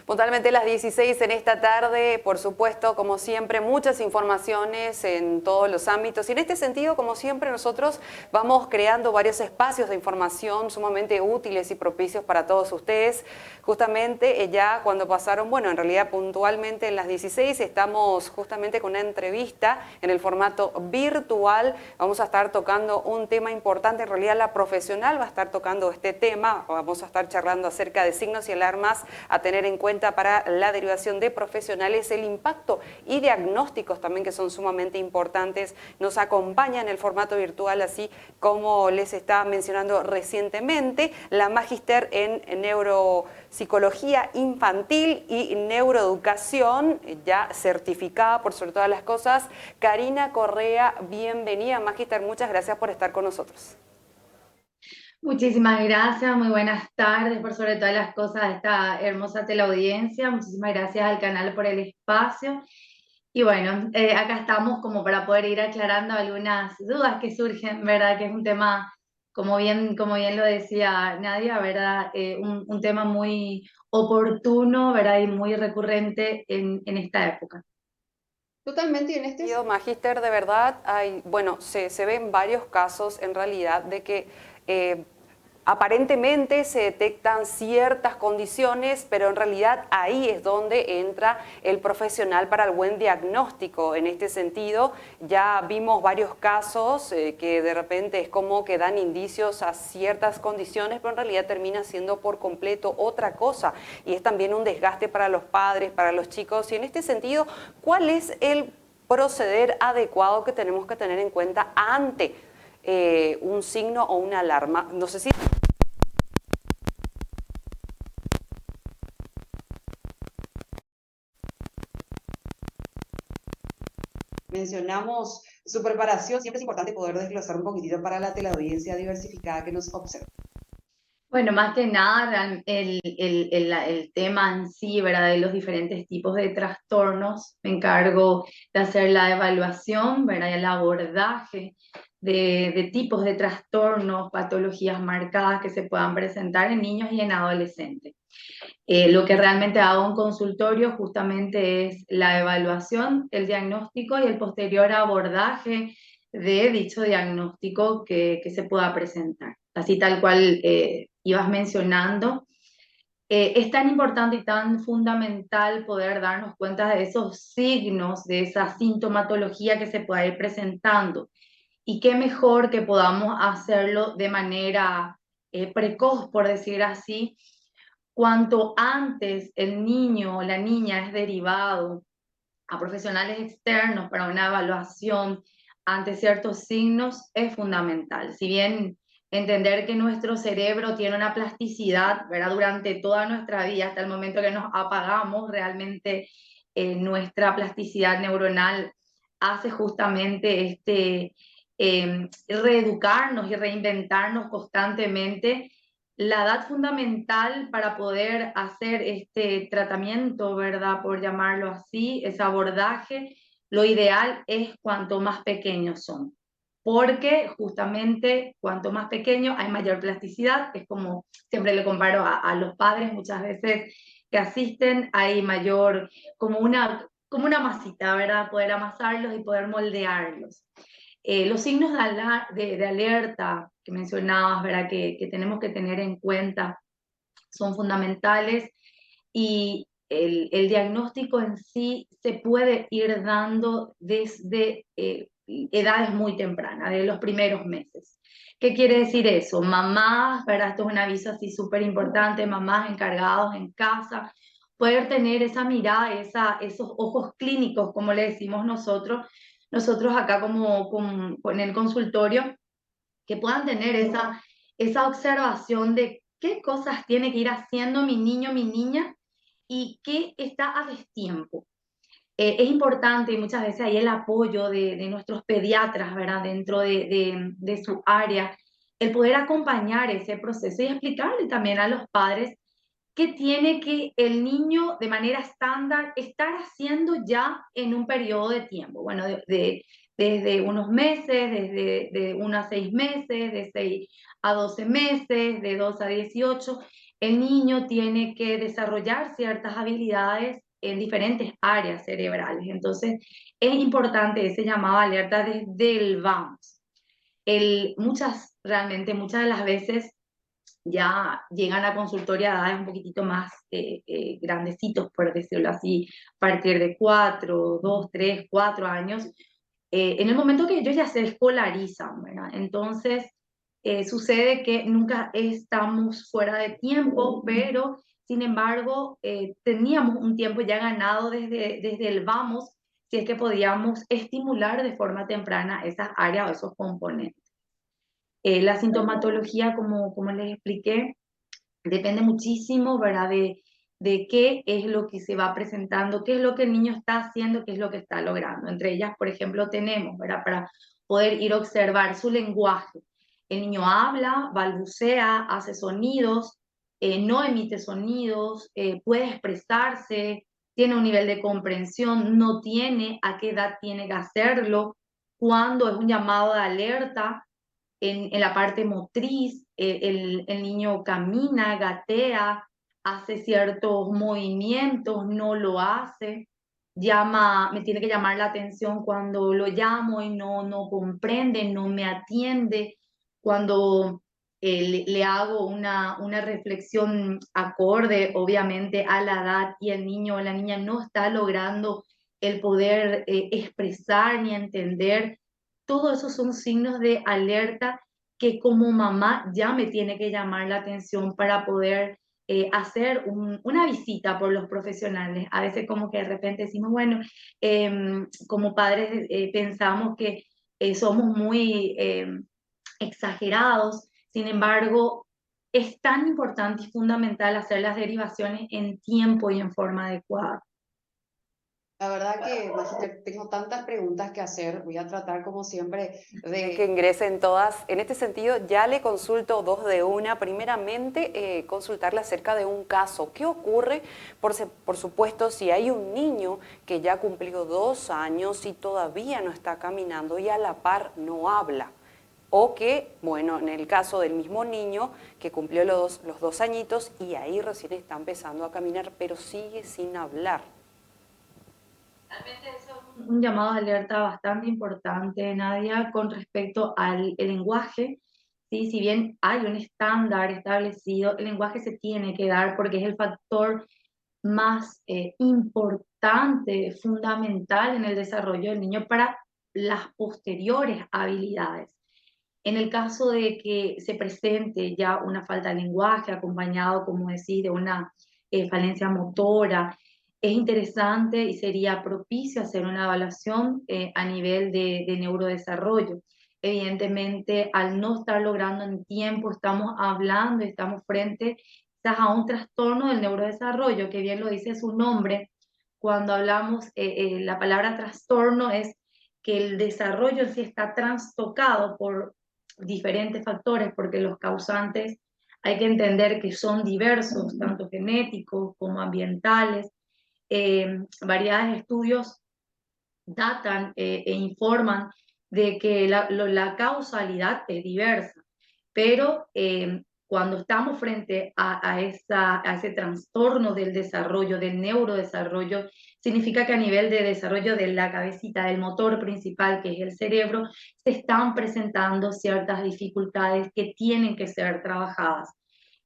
Puntualmente las 16 en esta tarde, por supuesto, como siempre, muchas informaciones en todos los ámbitos. Y en este sentido, como siempre, nosotros vamos creando varios espacios de información sumamente útiles y propicios para todos ustedes. Justamente ya cuando pasaron, bueno, en realidad puntualmente en las 16 estamos justamente con una entrevista en el formato virtual. Vamos a estar tocando un tema importante, en realidad la profesional va a estar tocando este tema. Vamos a estar charlando acerca de signos y alarmas a tener en cuenta para la derivación de profesionales, el impacto y diagnósticos también que son sumamente importantes. Nos acompaña en el formato virtual, así como les estaba mencionando recientemente, la magíster en neuropsicología infantil y neuroeducación, ya certificada por sobre todas las cosas, Karina Correa. Bienvenida, magíster, muchas gracias por estar con nosotros. Muchísimas gracias, muy buenas tardes por sobre todas las cosas de esta hermosa teleaudiencia. Muchísimas gracias al canal por el espacio. Y bueno, acá estamos como para poder ir aclarando algunas dudas que surgen, ¿verdad? Que es un tema, como bien lo decía Nadia, ¿verdad? Un tema muy oportuno, ¿verdad? Y muy recurrente en esta época. Totalmente, y en este sentido, magíster, de verdad, hay, bueno, se ven varios casos en realidad de que aparentemente se detectan ciertas condiciones, pero en realidad ahí es donde entra el profesional para el buen diagnóstico. En este sentido, ya vimos varios casos que de repente es como que dan indicios a ciertas condiciones, pero en realidad termina siendo por completo otra cosa. Y es también un desgaste para los padres, para los chicos. Y en este sentido, ¿cuál es el proceder adecuado que tenemos que tener en cuenta ante un signo o una alarma? No sé si mencionamos su preparación, siempre es importante poder desglosar un poquitito para la teleaudiencia diversificada que nos observa. Bueno, más que nada, el tema en sí, ¿verdad? De los diferentes tipos de trastornos, me encargo de hacer la evaluación, ¿verdad? Y el abordaje de tipos de trastornos, patologías marcadas que se puedan presentar en niños y en adolescentes. Lo que realmente hago en consultorio justamente es la evaluación, el diagnóstico y el posterior abordaje de dicho diagnóstico que se pueda presentar. Así tal cual ibas mencionando, es tan importante y tan fundamental poder darnos cuenta de esos signos, de esa sintomatología que se pueda ir presentando. Y qué mejor que podamos hacerlo de manera precoz, por decir así. Cuanto antes el niño o la niña es derivado a profesionales externos para una evaluación ante ciertos signos es fundamental. Si bien entender que nuestro cerebro tiene una plasticidad, ¿verdad? Durante toda nuestra vida, hasta el momento que nos apagamos, realmente nuestra plasticidad neuronal hace justamente reeducarnos y reinventarnos constantemente. La edad fundamental para poder hacer este tratamiento, ¿verdad? Por llamarlo así, ese abordaje, lo ideal es cuanto más pequeños son, porque justamente cuanto más pequeño hay mayor plasticidad, es como siempre le comparo a los padres muchas veces que asisten, hay mayor, como una masita, ¿verdad? Poder amasarlos y poder moldearlos. Los signos de alerta que mencionabas, ¿verdad? Que tenemos que tener en cuenta son fundamentales y el diagnóstico en sí se puede ir dando desde edades muy tempranas, de los primeros meses. ¿Qué quiere decir eso? Mamás, ¿verdad? Esto es un aviso así súper importante, mamás encargados en casa, poder tener esa mirada, esos ojos clínicos, como le decimos nosotros acá en el consultorio, que puedan tener esa observación de qué cosas tiene que ir haciendo mi niño, mi niña, y qué está a destiempo. Es importante y muchas veces hay el apoyo de nuestros pediatras, ¿verdad? Dentro de su área, el poder acompañar ese proceso y explicarle también a los padres qué tiene que el niño de manera estándar estar haciendo ya en un periodo de tiempo. Bueno, desde unos meses, de 1 a 6 meses, de 6 a 12 meses, de 2 a 18. el niño tiene que desarrollar ciertas habilidades en diferentes áreas cerebrales. Entonces, es importante ese llamado de alerta desde el vamos. Realmente muchas de las veces ya llegan a consultorio a edades un poquitito más grandecitos, por decirlo así, a partir de 4, 2, 3, 4 años, en el momento que ellos ya se escolarizan, ¿verdad? Entonces, sucede que nunca estamos fuera de tiempo, pero sin embargo, teníamos un tiempo ya ganado desde el vamos, si es que podíamos estimular de forma temprana esas áreas o esos componentes. La sintomatología, como les expliqué, depende muchísimo, ¿verdad? De qué es lo que se va presentando, qué es lo que el niño está haciendo, qué es lo que está logrando. Entre ellas, por ejemplo, tenemos, ¿verdad? Para poder ir a observar su lenguaje. El niño habla, balbucea, hace sonidos, no emite sonidos, puede expresarse, tiene un nivel de comprensión, no tiene, a qué edad tiene que hacerlo, cuándo es un llamado de alerta, en la parte motriz, el niño camina, gatea, hace ciertos movimientos, no lo hace, me tiene que llamar la atención cuando lo llamo y no comprende, no me atiende, cuando le hago una reflexión acorde, obviamente, a la edad y el niño o la niña no está logrando el poder expresar ni entender. Todos esos son signos de alerta que como mamá ya me tiene que llamar la atención para poder hacer una visita por los profesionales. A veces como que de repente decimos, bueno, como padres pensamos que somos muy exagerados, sin embargo, es tan importante y fundamental hacer las derivaciones en tiempo y en forma adecuada. La verdad que, Magister, tengo tantas preguntas que hacer. Voy a tratar, como siempre, Que de... ingresen todas. En este sentido, ya le consulto dos de una. Primeramente, consultarle acerca de un caso. ¿Qué ocurre, por supuesto, si hay un niño que ya cumplió 2 años y todavía no está caminando y a la par no habla? O que, bueno, en el caso del mismo niño que cumplió los 2 añitos y ahí recién está empezando a caminar, pero sigue sin hablar. Realmente eso es un llamado de alerta bastante importante, Nadia, con respecto al el lenguaje. ¿Sí? Si bien hay un estándar establecido, el lenguaje se tiene que dar porque es el factor más importante, fundamental en el desarrollo del niño para las posteriores habilidades. En el caso de que se presente ya una falta de lenguaje acompañado, como decís, de una falencia motora, es interesante y sería propicio hacer una evaluación a nivel de neurodesarrollo. Evidentemente, al no estar logrando en tiempo, estamos hablando, estamos frente quizás a un trastorno del neurodesarrollo, que bien lo dice su nombre. Cuando hablamos, la palabra trastorno es que el desarrollo en sí está trastocado por diferentes factores, porque los causantes hay que entender que son diversos, tanto genéticos como ambientales. Variedades de estudios datan e informan de que la causalidad es diversa, pero cuando estamos frente a ese trastorno del desarrollo, del neurodesarrollo, significa que a nivel de desarrollo de la cabecita, del motor principal, que es el cerebro, se están presentando ciertas dificultades que tienen que ser trabajadas.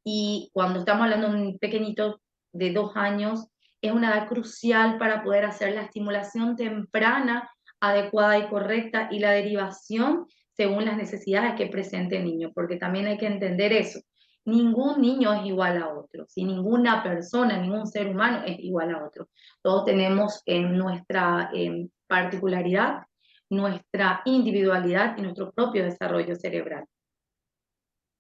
Y cuando estamos hablando de un pequeñito de 2 años, es una edad crucial para poder hacer la estimulación temprana, adecuada y correcta, y la derivación según las necesidades que presente el niño, porque también hay que entender eso. Ningún niño es igual a otro, si ninguna persona, ningún ser humano es igual a otro. Todos tenemos en nuestra particularidad, nuestra individualidad y nuestro propio desarrollo cerebral.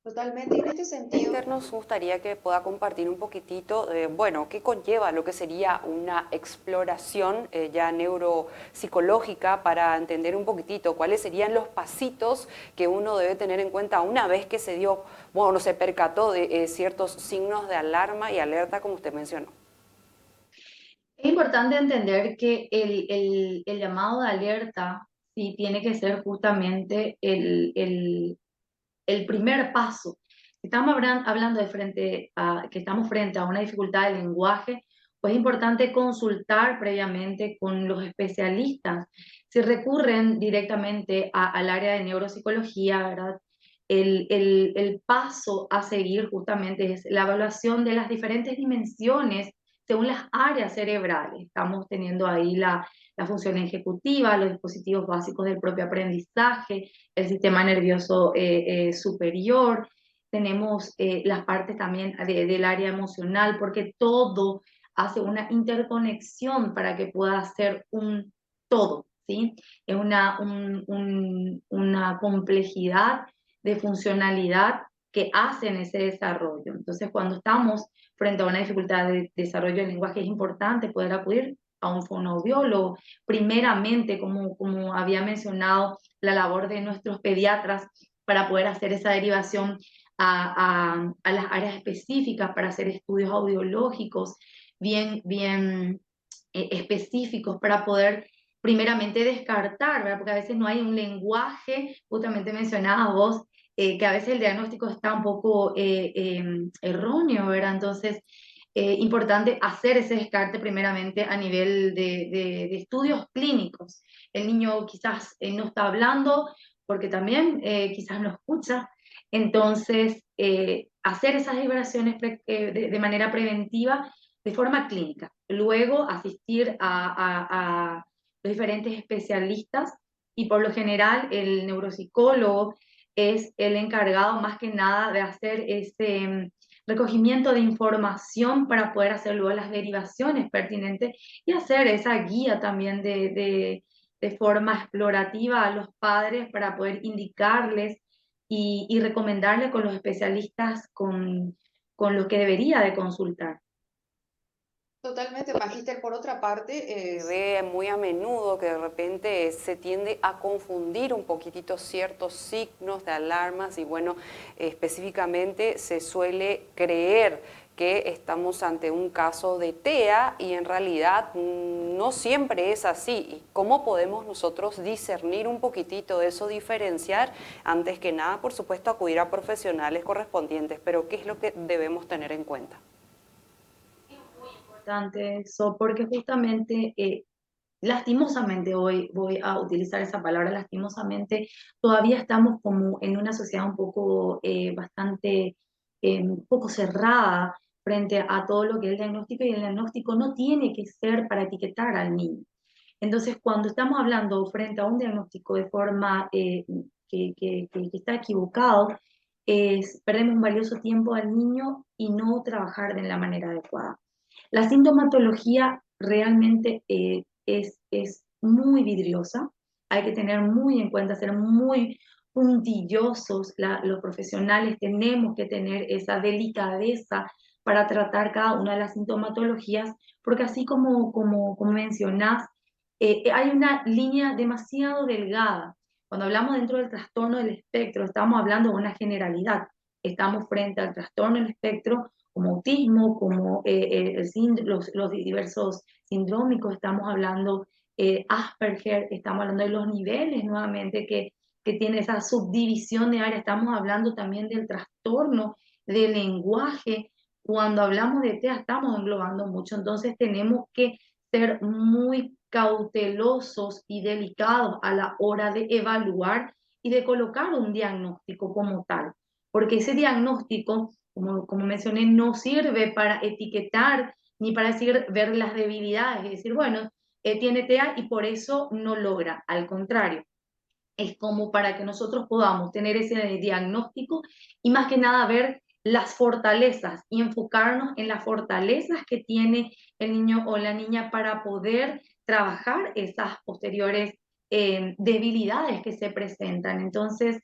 Totalmente. Y en este sentido, Nos gustaría que pueda compartir un poquitito, bueno, qué conlleva lo que sería una exploración ya neuropsicológica para entender un poquitito cuáles serían los pasitos que uno debe tener en cuenta una vez que se dio, bueno, se percató de ciertos signos de alarma y alerta, como usted mencionó. Es importante entender que el llamado de alerta sí tiene que ser justamente el primer paso. estamos hablando que estamos frente a una dificultad de lenguaje, pues es importante consultar previamente con los especialistas. Si recurren directamente al área de neuropsicología, ¿verdad? El paso a seguir justamente es la evaluación de las diferentes dimensiones según las áreas cerebrales. Estamos teniendo ahí la función ejecutiva, los dispositivos básicos del propio aprendizaje, el sistema nervioso superior, tenemos las partes también del área emocional, porque todo hace una interconexión para que pueda ser un todo, ¿sí? Es una complejidad de funcionalidad que hacen ese desarrollo. Entonces, cuando estamos frente a una dificultad de desarrollo del lenguaje, es importante poder acudir a un fonoaudiólogo. Primeramente, como había mencionado, la labor de nuestros pediatras para poder hacer esa derivación a las áreas específicas para hacer estudios audiológicos bien específicos para poder primeramente descartar, ¿verdad? Porque a veces no hay un lenguaje, justamente mencionabas vos, que a veces el diagnóstico está un poco erróneo, ¿verdad? Entonces, importante hacer ese descarte primeramente a nivel de estudios clínicos. El niño quizás no está hablando porque también quizás no escucha, entonces hacer esas vibraciones de manera preventiva de forma clínica. Luego asistir a los diferentes especialistas y por lo general el neuropsicólogo es el encargado más que nada de hacer ese recogimiento de información para poder hacer luego las derivaciones pertinentes y hacer esa guía también de forma explorativa a los padres para poder indicarles y recomendarles con los especialistas con lo que debería de consultar. Totalmente, Magíster. Por otra parte, Se ve muy a menudo que de repente se tiende a confundir un poquitito ciertos signos de alarmas y bueno, específicamente se suele creer que estamos ante un caso de TEA y en realidad no siempre es así. ¿Y cómo podemos nosotros discernir un poquitito de eso, diferenciar? Antes que nada, por supuesto, acudir a profesionales correspondientes, pero ¿qué es lo que debemos tener en cuenta? Eso, porque justamente, lastimosamente, hoy voy a utilizar esa palabra, lastimosamente, todavía estamos como en una sociedad un poco bastante, un poco cerrada frente a todo lo que es el diagnóstico, y el diagnóstico no tiene que ser para etiquetar al niño. Entonces, cuando estamos hablando frente a un diagnóstico de forma que está equivocado, perdemos un valioso tiempo al niño y no trabajar de la manera adecuada. La sintomatología realmente es muy vidriosa, hay que tener muy en cuenta, ser muy puntillosos, los profesionales tenemos que tener esa delicadeza para tratar cada una de las sintomatologías, porque así como mencionás, hay una línea demasiado delgada. Cuando hablamos dentro del trastorno del espectro, estamos hablando de una generalidad. Estamos frente al trastorno del espectro como autismo, como los diversos sindrómicos, estamos hablando Asperger, estamos hablando de los niveles nuevamente que tiene esa subdivisión de área, estamos hablando también del trastorno del lenguaje. Cuando hablamos de TEA estamos englobando mucho, entonces tenemos que ser muy cautelosos y delicados a la hora de evaluar y de colocar un diagnóstico como tal, porque ese diagnóstico, como mencioné, no sirve para etiquetar ni para decir, ver las debilidades, es decir, bueno, tiene TEA y por eso no logra, al contrario, es como para que nosotros podamos tener ese diagnóstico y más que nada ver las fortalezas y enfocarnos en las fortalezas que tiene el niño o la niña para poder trabajar esas posteriores debilidades que se presentan. Entonces,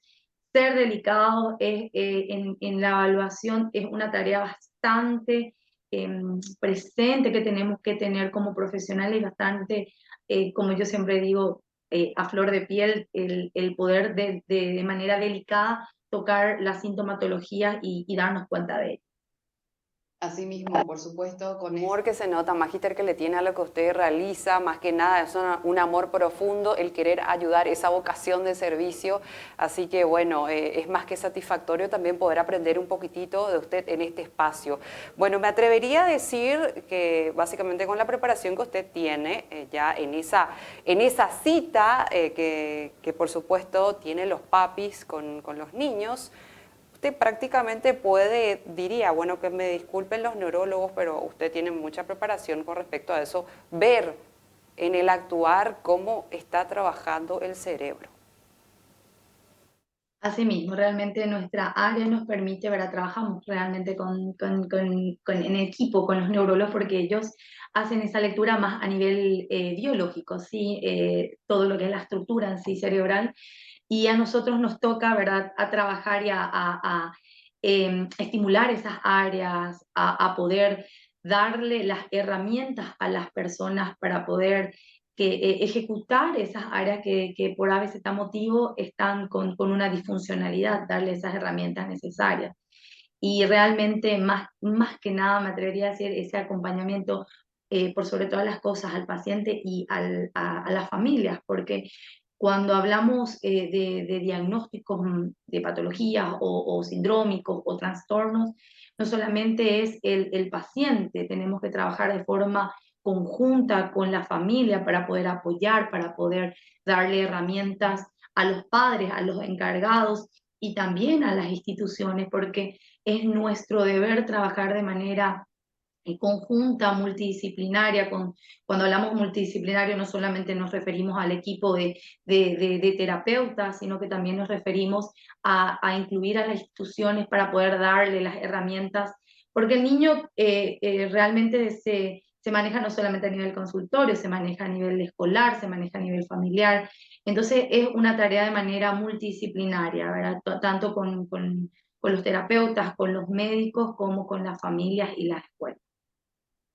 ser delicado en la evaluación es una tarea bastante presente que tenemos que tener como profesionales, bastante, como yo siempre digo, a flor de piel el poder de manera delicada tocar la sintomatología y darnos cuenta de ello. Así mismo, por supuesto, con eso. Amor que se nota, Magíster, que le tiene a lo que usted realiza, más que nada es un amor profundo, el querer ayudar, esa vocación de servicio, así que bueno, es más que satisfactorio también poder aprender un poquitito de usted en este espacio. Bueno, me atrevería a decir que básicamente con la preparación que usted tiene, ya en esa cita que por supuesto tienen los papis con los niños, usted prácticamente puede, diría, bueno, que me disculpen los neurólogos, pero usted tiene mucha preparación con respecto a eso, ver en el actuar cómo está trabajando el cerebro. Asimismo, realmente nuestra área nos permite, ¿verdad? Trabajamos realmente en equipo con los neurólogos porque ellos hacen esa lectura más a nivel biológico, ¿sí? Todo lo que es la estructura en sí cerebral, y a nosotros nos toca, ¿verdad?, a trabajar y a estimular esas áreas, a poder darle las herramientas a las personas para poder ejecutar esas áreas que por a veces motivo están con una disfuncionalidad, darle esas herramientas necesarias. Y realmente más que nada me atrevería a decir ese acompañamiento por sobre todas las cosas al paciente y a las familias, porque cuando hablamos de diagnósticos de patologías o sindrómicos o trastornos, no solamente es el paciente, tenemos que trabajar de forma conjunta con la familia para poder apoyar, para poder darle herramientas a los padres, a los encargados y también a las instituciones, porque es nuestro deber trabajar de manera conjunta, multidisciplinaria. Cuando hablamos multidisciplinario no solamente nos referimos al equipo de terapeutas, sino que también nos referimos a incluir a las instituciones para poder darle las herramientas, porque el niño realmente se maneja no solamente a nivel consultorio, se maneja a nivel escolar, se maneja a nivel familiar. Entonces es una tarea de manera multidisciplinaria, ¿verdad? Tanto con los terapeutas, con los médicos, como con las familias y las escuelas.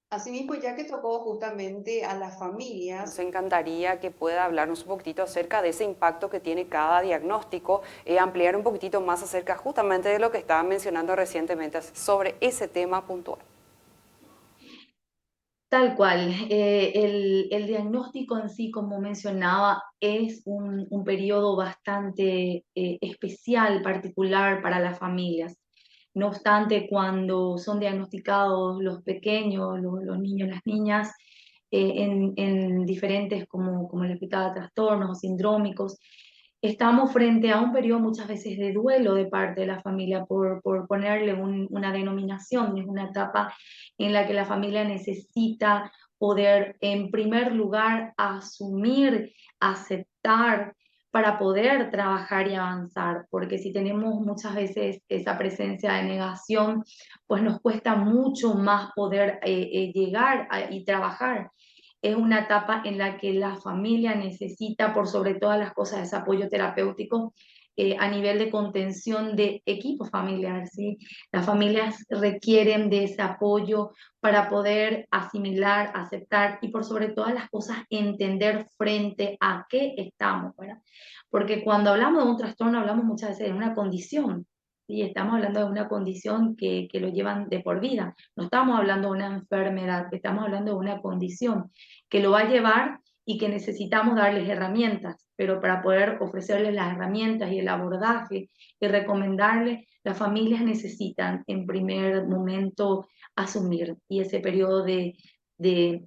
Asimismo, ya que tocó justamente a las Nos familias, encantaría que pueda hablarnos un poquitito acerca de ese impacto que tiene cada diagnóstico, ampliar un poquitito más acerca justamente de lo que estaba mencionando recientemente sobre ese tema puntual. Tal cual, el diagnóstico en sí, como mencionaba, es un periodo bastante especial, particular para las familias. No obstante, cuando son diagnosticados los pequeños, los niños, las niñas, en diferentes, como les explicaba, trastornos sindrómicos, estamos frente a un periodo muchas veces de duelo de parte de la familia por ponerle una denominación. Es una etapa en la que la familia necesita poder, en primer lugar, asumir, aceptar, para poder trabajar y avanzar, porque si tenemos muchas veces esa presencia de negación, pues nos cuesta mucho más poder llegar y trabajar. Es una etapa en la que la familia necesita, por sobre todas las cosas, ese apoyo terapéutico a nivel de contención de equipo familiar, ¿sí? Las familias requieren de ese apoyo para poder asimilar, aceptar y por sobre todas las cosas entender frente a qué estamos, ¿verdad? Porque cuando hablamos de un trastorno hablamos muchas veces de una condición, y estamos hablando de una condición que lo llevan de por vida. No estamos hablando de una enfermedad, estamos hablando de una condición que lo va a llevar y que necesitamos darles herramientas, pero para poder ofrecerles las herramientas y el abordaje y recomendarles, las familias necesitan en primer momento asumir, y ese periodo de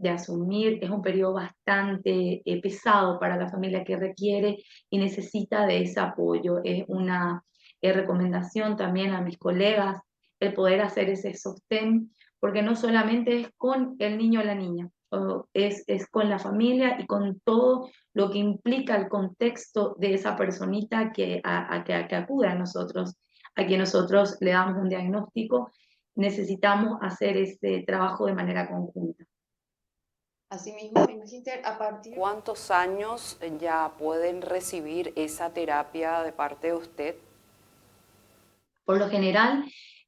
asumir es un periodo bastante pesado para la familia, que requiere y necesita de ese apoyo. Es una recomendación también a mis colegas el poder hacer ese sostén, porque no solamente es con el niño o la niña, es con la familia y con todo lo que implica el contexto de esa personita que acude a nosotros, a quien nosotros le damos un diagnóstico. Necesitamos hacer este trabajo de manera conjunta. asimismo, Magíster, a partir ¿Cuántos años ya pueden recibir esa terapia de parte de usted? Por lo general,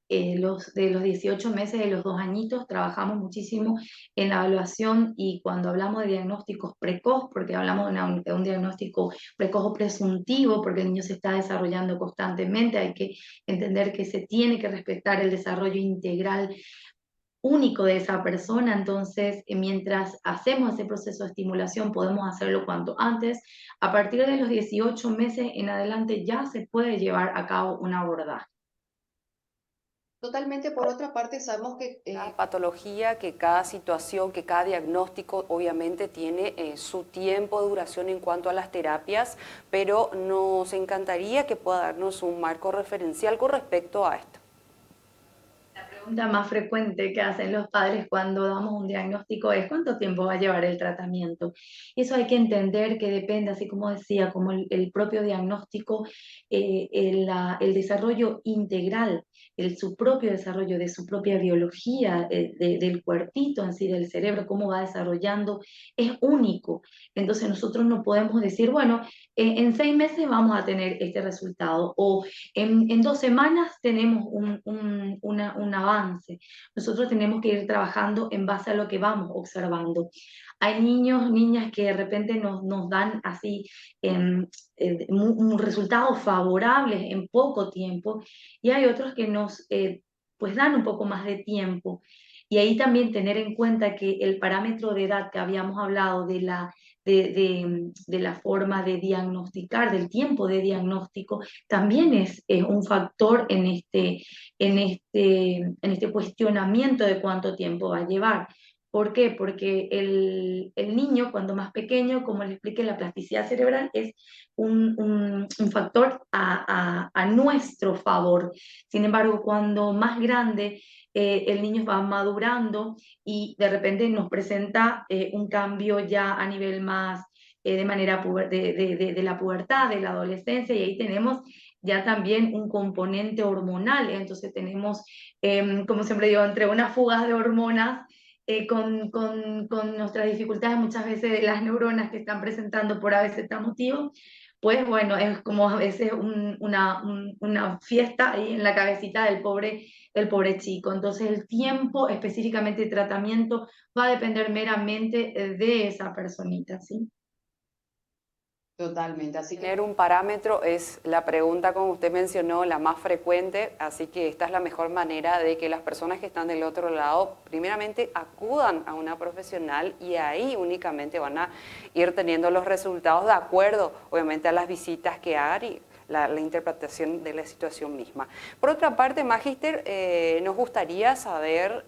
de los 18 meses, de los 2 añitos, trabajamos muchísimo en la evaluación, y cuando hablamos de diagnósticos precoz, porque hablamos de un diagnóstico precoz o presuntivo, porque el niño se está desarrollando constantemente, hay que entender que se tiene que respetar el desarrollo integral único de esa persona. Entonces, mientras hacemos ese proceso de estimulación, podemos hacerlo cuanto antes. A partir de los 18 meses en adelante ya se puede llevar a cabo un abordaje. Totalmente. Por otra parte, sabemos que Cada patología, que cada situación, que cada diagnóstico obviamente tiene su tiempo de duración en cuanto a las terapias, pero nos encantaría que pueda darnos un marco referencial con respecto a esto. La pregunta más frecuente que hacen los padres cuando damos un diagnóstico es ¿cuánto tiempo va a llevar el tratamiento? Y eso hay que entender que depende, así como decía, como el propio diagnóstico, el desarrollo integral, su propio desarrollo de su propia biología, del cuerpito en sí, del cerebro, cómo va desarrollando, es único. Entonces nosotros no podemos decir, bueno, en 6 meses vamos a tener este resultado o en 2 semanas tenemos un avance. Nosotros tenemos que ir trabajando en base a lo que vamos observando. Hay niños, niñas que de repente nos dan así resultados favorables en poco tiempo y hay otros que nos pues dan un poco más de tiempo. Y ahí también tener en cuenta que el parámetro de edad que habíamos hablado de la forma de diagnosticar, del tiempo de diagnóstico, también es un factor en este cuestionamiento de cuánto tiempo va a llevar. ¿Por qué? Porque el niño, cuando más pequeño, como le expliqué, la plasticidad cerebral es un factor a nuestro favor. Sin embargo, cuando más grande, el niño va madurando y de repente nos presenta un cambio ya a nivel más de manera de la pubertad, de la adolescencia, y ahí tenemos ya también un componente hormonal. Entonces tenemos, como siempre digo, entre unas fugas de hormonas, con nuestras dificultades muchas veces de las neuronas que están presentando por a veces este motivo, pues bueno, es como a veces una fiesta ahí en la cabecita del pobre chico. Entonces el tiempo específicamente de tratamiento va a depender meramente de esa personita, ¿sí? totalmente. Así que Tener un parámetro es la pregunta, como usted mencionó, la más frecuente, así que esta es la mejor manera de que las personas que están del otro lado, primeramente acudan a una profesional y ahí únicamente van a ir teniendo los resultados de acuerdo, obviamente, a las visitas que hagan y la interpretación de la situación misma. Por otra parte, Magister, nos gustaría saber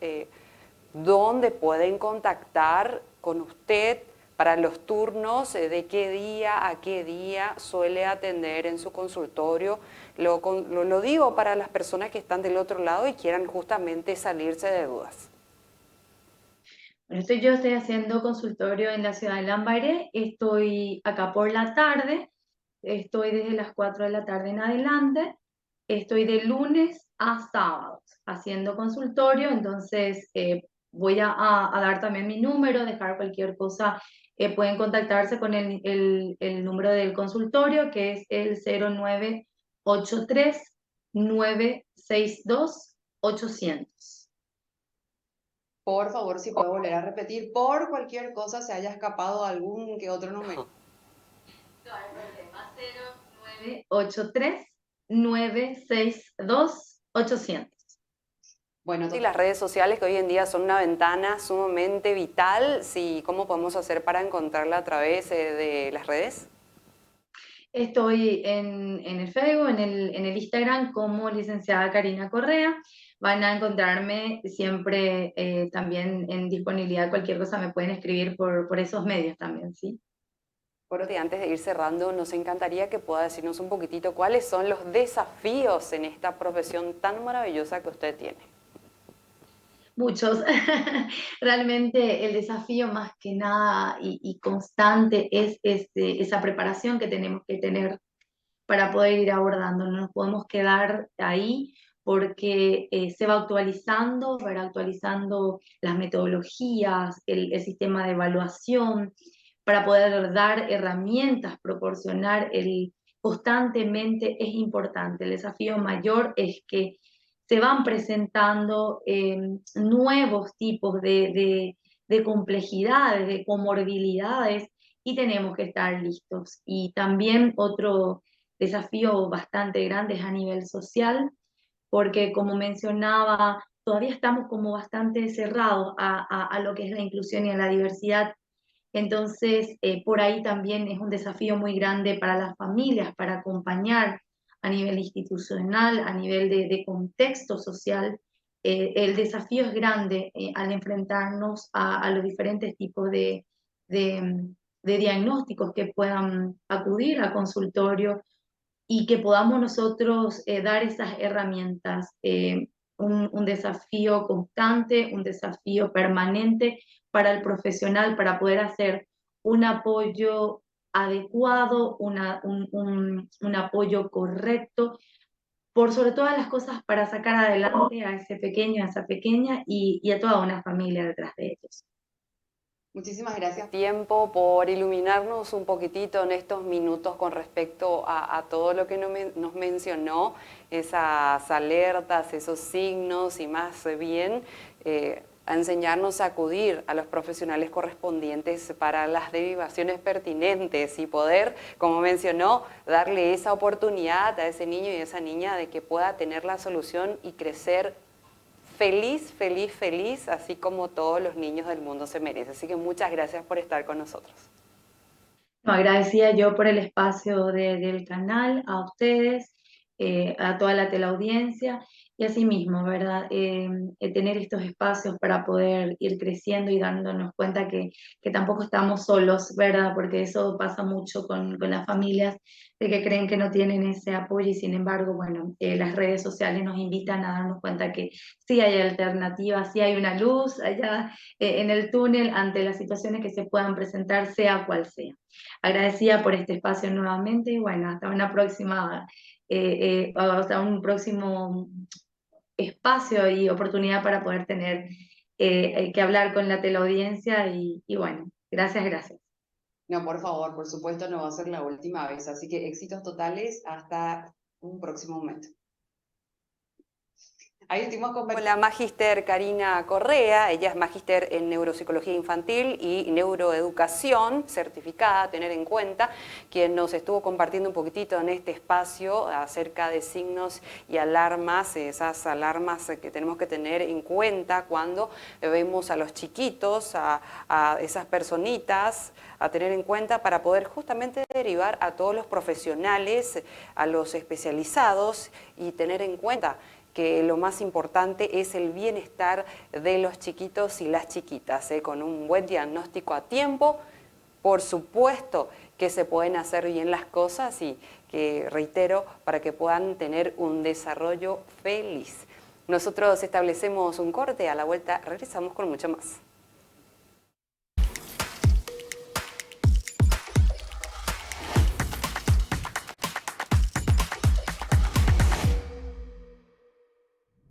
dónde pueden contactar con usted para los turnos, de qué día a qué día suele atender en su consultorio. Lo digo para las personas que están del otro lado y quieran justamente salirse de dudas. Bueno, yo estoy haciendo consultorio en la ciudad de Lambaré, estoy acá por la tarde, estoy desde las 4 de la tarde en adelante, estoy de lunes a sábados haciendo consultorio. Entonces voy a dar también mi número, dejar cualquier cosa, pueden contactarse con el número del consultorio, que es el 0983-962-800. por favor, si puedo volver a repetir, por cualquier cosa se haya escapado algún que otro número. No hay problema. 0983-962-800. Bueno, Y las redes sociales que hoy en día son una ventana sumamente vital, sí, ¿cómo podemos hacer para encontrarla a través de las redes? Estoy en el Facebook, en el Instagram como licenciada Karina Correa. Van a encontrarme siempre también en disponibilidad. Cualquier cosa me pueden escribir por esos medios también, ¿sí? Antes de ir cerrando, nos encantaría que pueda decirnos un poquitito cuáles son los desafíos en esta profesión tan maravillosa que usted tiene. Muchos. Realmente el desafío más que nada y constante es esa preparación que tenemos que tener para poder ir abordando. No nos podemos quedar ahí porque se va actualizando las metodologías, el sistema de evaluación, para poder dar herramientas, proporcionar constantemente es importante. El desafío mayor es que se van presentando nuevos tipos de complejidades, de comorbilidades, y tenemos que estar listos. Y también otro desafío bastante grande es a nivel social, porque como mencionaba, todavía estamos como bastante cerrados a lo que es la inclusión y a la diversidad. Entonces, por ahí también es un desafío muy grande para las familias, para acompañar a nivel institucional, a nivel de contexto social. El desafío es grande al enfrentarnos a los diferentes tipos de, de diagnósticos que puedan acudir a consultorio y que podamos nosotros dar esas herramientas. Un desafío constante, un desafío permanente para el profesional para poder hacer un apoyo adecuado, un apoyo correcto, por sobre todas las cosas para sacar adelante a ese pequeño, a esa pequeña y a toda una familia detrás de ellos. Muchísimas gracias. Tiempo por iluminarnos un poquitito en estos minutos con respecto a todo lo que nos mencionó, esas alertas, esos signos y más bien a enseñarnos a acudir a los profesionales correspondientes para las derivaciones pertinentes y poder, como mencionó, darle esa oportunidad a ese niño y a esa niña de que pueda tener la solución y crecer feliz, feliz, feliz, así como todos los niños del mundo se merecen. Así que muchas gracias por estar con nosotros. No, agradecía yo por el espacio del canal, a ustedes, a toda la teleaudiencia y asimismo, ¿verdad? Tener estos espacios para poder ir creciendo y dándonos cuenta que tampoco estamos solos, ¿verdad? Porque eso pasa mucho con las familias, de que creen que no tienen ese apoyo y sin embargo, bueno, las redes sociales nos invitan a darnos cuenta que sí hay alternativas, sí hay una luz allá en el túnel ante las situaciones que se puedan presentar, sea cual sea. Agradecida por este espacio nuevamente y bueno, hasta una próxima, hasta un próximo espacio y oportunidad para poder tener que hablar con la teleaudiencia y bueno, gracias, gracias. No, por favor, por supuesto no va a ser la última vez, así que éxitos totales hasta un próximo momento. Ahí estuvimos Con la magíster Karina Correa, ella es magíster en neuropsicología infantil y neuroeducación, certificada, a tener en cuenta, quien nos estuvo compartiendo un poquitito en este espacio acerca de signos y alarmas, esas alarmas que tenemos que tener en cuenta cuando vemos a los chiquitos, a esas personitas, a tener en cuenta para poder justamente derivar a todos los profesionales, a los especializados y tener en cuenta que lo más importante es el bienestar de los chiquitos y las chiquitas, con un buen diagnóstico a tiempo. Por supuesto que se pueden hacer bien las cosas y que, reitero, para que puedan tener un desarrollo feliz. Nosotros establecemos un corte, a la vuelta regresamos con mucho más.